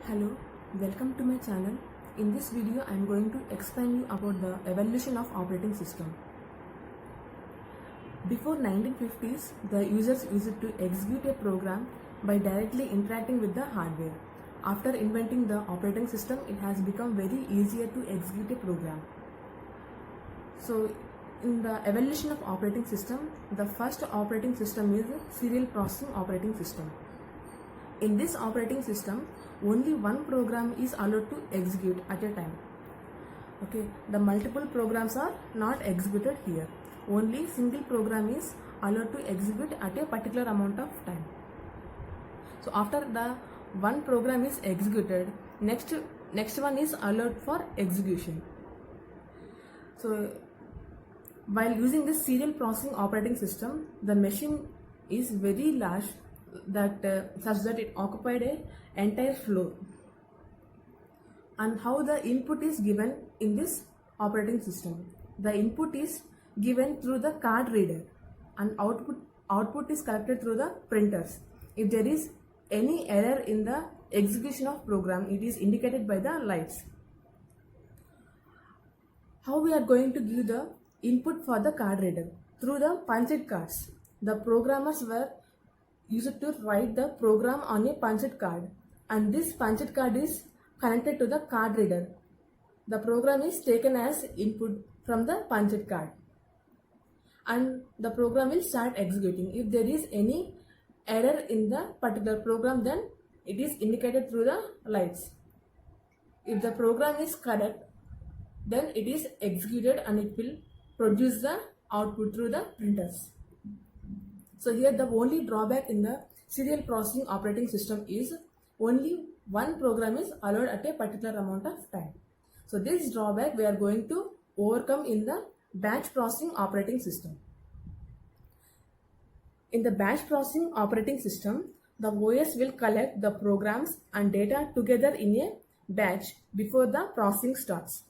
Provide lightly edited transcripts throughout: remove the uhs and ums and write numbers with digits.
Hello, welcome to my channel. In this video, I am going to explain you about the evolution of operating system. Before 1950s, the users used to execute a program by directly interacting with the hardware. After inventing the operating system, it has become very easier to execute a program. So, in the evolution of operating system, the first operating system is serial processing operating system. In this operating system, only one program is allowed to execute at a time. Okay, the multiple programs are not executed here. Only single program is allowed to execute at a particular amount of time. So after the one program is executed, next one is allowed for execution. So while using this serial processing operating system, the machine is very large such that it occupied an entire floor. And how the input is given in this operating system? The input is given through the card reader and output is collected through the printers. If there is any error in the execution of program, it is indicated by the lights. How we are going to give the input for the card reader? Through the punched cards. The programmers were used to write the program on a punched card, and this punched card is connected to the card reader. The program is taken as input from the punched card and the program will start executing. If there is any error in the particular program, then it is indicated through the lights. If the program is correct, then it is executed and it will produce the output through the printers. So here the only drawback in the serial processing operating system is only one program is allowed at a particular amount of time. So this drawback we are going to overcome in the batch processing operating system. In the batch processing operating system, the OS will collect the programs and data together in a batch before the processing starts.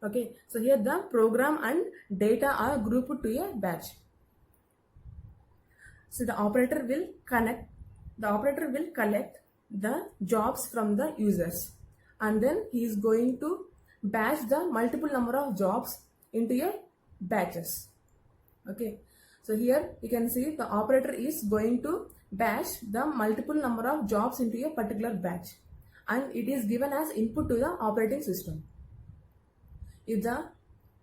Okay, so here the program and data are grouped to a batch. So the operator will collect the jobs from the users, and then he is going to batch the multiple number of jobs into a batches. Okay, so here you can see the operator is going to batch the multiple number of jobs into a particular batch, and it is given as input to the operating system. If the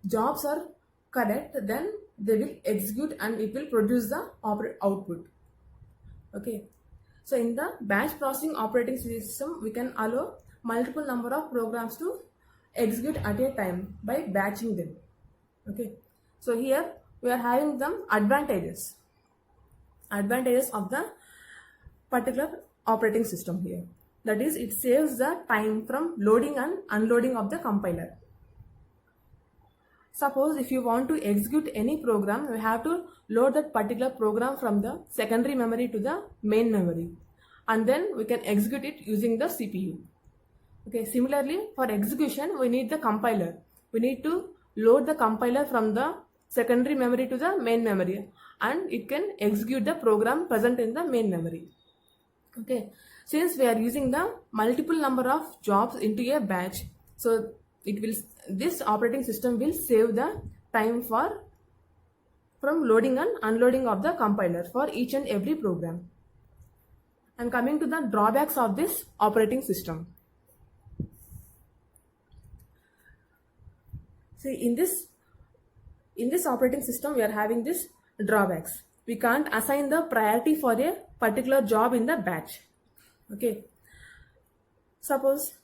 jobs are correct, then they will execute and it will produce the output. Okay, so in the batch processing operating system, we can allow multiple number of programs to execute at a time by batching them. Okay, so here we are having some advantages of the particular operating system here. That is, it saves the time from loading and unloading of the compiler. Suppose if you want to execute any program, you have to load that particular program from the secondary memory to the main memory, and then we can execute it using the CPU. Okay, similarly for execution, we need the compiler. We need to load the compiler from the secondary memory to the main memory, and it can execute the program present in the main memory. Okay, since we are using the multiple number of jobs into a batch, so this operating system will save the time from loading and unloading of the compiler for each and every program. And coming to the drawbacks of this operating system. See, in this operating system, we are having this drawbacks. We can't assign the priority for a particular job in the batch. Okay, suppose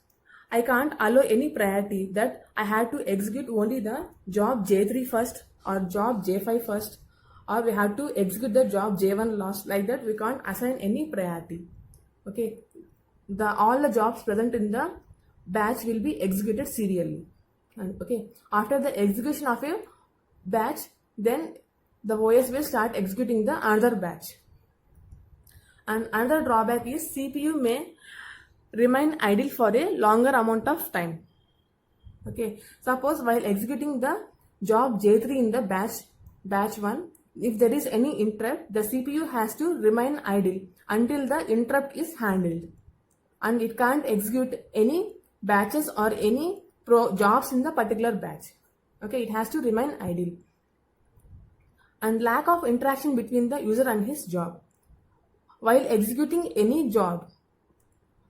I can't allow any priority that I have to execute only the job J3 first or job J5 first, or we have to execute the job J1 last. Like that, we can't assign any priority. Okay, all the jobs present in the batch will be executed serially. And okay, after the execution of a batch, then the OS will start executing the another batch. And another drawback is CPU may remain idle for a longer amount of time. Okay, suppose while executing the job J3 in the batch 1, if there is any interrupt, the CPU has to remain idle until the interrupt is handled. and it can't execute any batches or any jobs in the particular batch. Okay, it has to remain idle. And lack of interaction between the user and his job. While executing any job,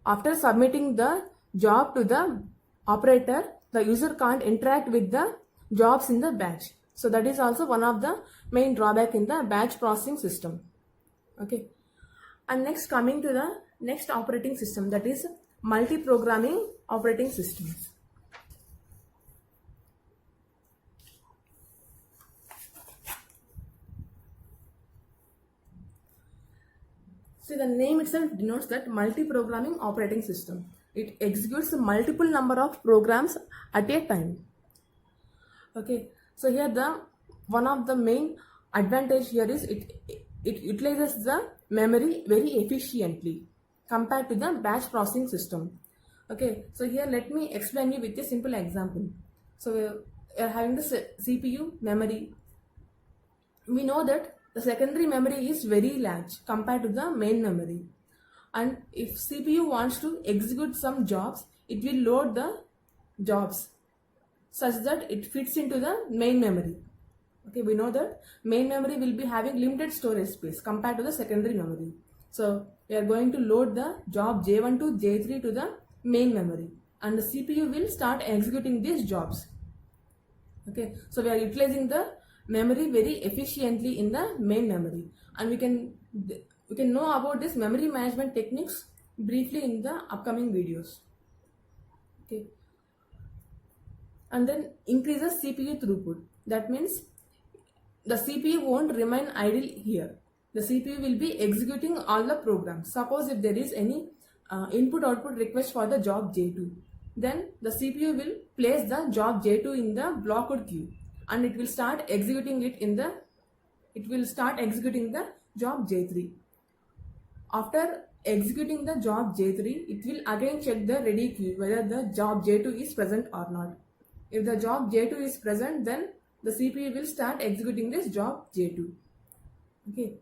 after submitting the job to the operator, the user can't interact with the jobs in the batch. So that is also one of the main drawback in the batch processing system. Okay. And next, coming to the next operating system, that is multi-programming operating systems. See, the name itself denotes that multi-programming operating system. It executes multiple number of programs at a time. Okay, so here the one of the main advantage here is it utilizes the memory very efficiently compared to the batch processing system. Okay, so here let me explain you with a simple example. So we are having the CPU memory. We know that the secondary memory is very large compared to the main memory, and if CPU wants to execute some jobs, it will load the jobs such that it fits into the main memory. Okay, we know that main memory will be having limited storage space compared to the secondary memory. So we are going to load the job J1 to J3 to the main memory, and the CPU will start executing these jobs. Okay, so we are utilizing the memory very efficiently in the main memory, and we can know about this memory management techniques briefly in the upcoming videos. Okay, and then increases CPU throughput. That means the CPU won't remain idle here. The CPU will be executing all the programs. Suppose if there is any input-output request for the job J2, then the CPU will place the job J2 in the blocked queue, and it will start executing the job J3. After executing the job J3, it will again check the ready queue whether the job J2 is present or not. If the job J2 is present, then the CPU will start executing this job J2. Okay,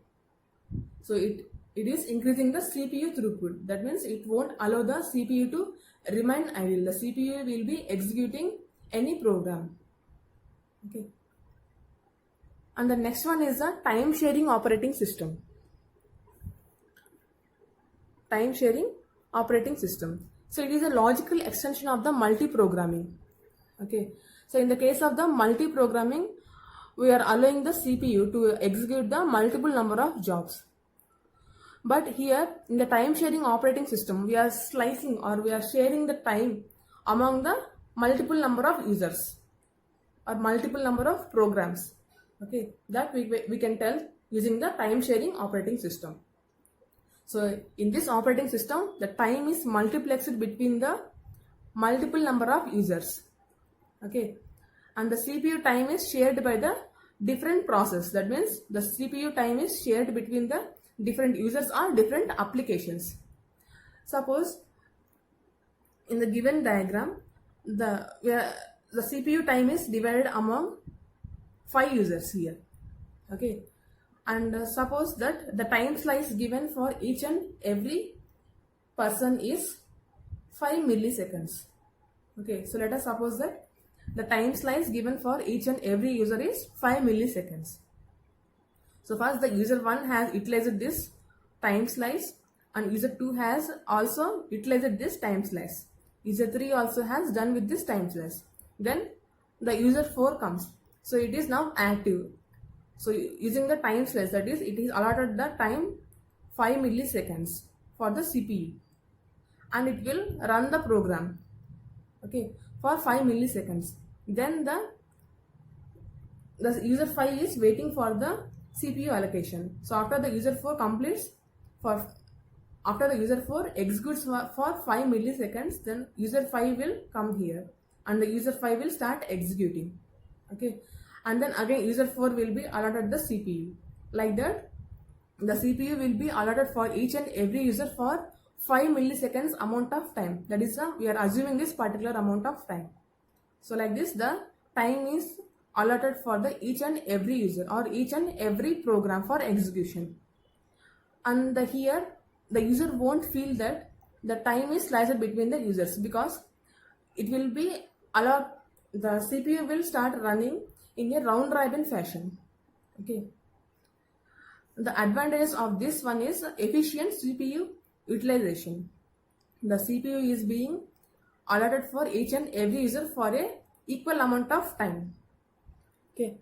so it is increasing the CPU throughput. That means it won't allow the CPU to remain idle. The CPU will be executing any program. Okay, and the next one is the time sharing operating system. Time sharing operating system. So it is a logical extension of the multi-programming. Okay, so in the case of the multi-programming, we are allowing the CPU to execute the multiple number of jobs. But here in the time sharing operating system, we are slicing or we are sharing the time among the multiple number of users or multiple number of programs. Okay, that we can tell using the time sharing operating system. So in this operating system, the time is multiplexed between the multiple number of users. Okay, and the CPU time is shared by the different process. That means the CPU time is shared between the different users or different applications. Suppose in the given diagram, the CPU time is divided among 5 users here. Okay, and suppose that the time slice given for each and every person is 5 milliseconds. Okay, so let us suppose that the time slice given for each and every user is 5 milliseconds. So first the user 1 has utilized this time slice, and user 2 has also utilized this time slice. User 3 also has done with this time slice. Then the user 4 comes. So it is now active. So using the time slice, that is, it is allotted the time 5 milliseconds for the CPU, and it will run the program. Okay, for 5 milliseconds. Then the user 5 is waiting for the CPU allocation. So after the user 4 completes, after the user 4 executes for 5 milliseconds, then user 5 will come here, and the user 5 will start executing. Okay, and then again user 4 will be allotted the CPU. Like that, the CPU will be allotted for each and every user for 5 milliseconds amount of time. That is, we are assuming this particular amount of time. So like this, the time is allotted for the each and every user or each and every program for execution. And here the user won't feel that the time is sliced between the users, because it will be allowed, the CPU will start running in a round robin fashion. Okay. The advantage of this one is efficient CPU utilization. The CPU is being allotted for each and every user for a equal amount of time. Okay.